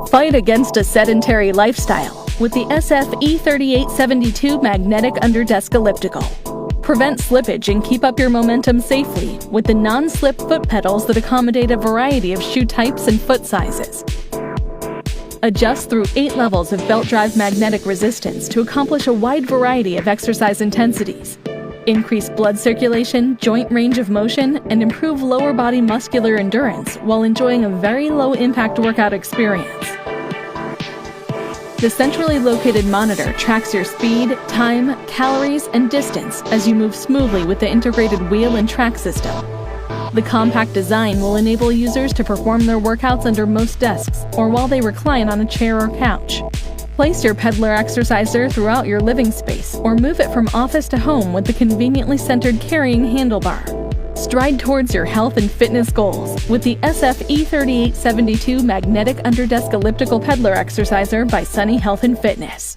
Fight against a sedentary lifestyle with the SF-E3872 Magnetic Underdesk Elliptical. Prevent slippage and keep up your momentum safely with the non-slip foot pedals that accommodate a variety of shoe types and foot sizes. Adjust through 8 levels of belt drive magnetic resistance to accomplish a wide variety of exercise intensities. Increase blood circulation, joint range of motion, and improve lower body muscular endurance while enjoying a very low-impact workout experience. The centrally located monitor tracks your speed, time, calories, and distance as you move smoothly with the integrated wheel and track system. The compact design will enable users to perform their workouts under most desks or while they recline on a chair or couch. Place your peddler exerciser throughout your living space or move it from office to home with the conveniently centered carrying handlebar. Stride towards your health and fitness goals with the SF-E3872 Magnetic Underdesk Elliptical Peddler Exerciser by Sunny Health and Fitness.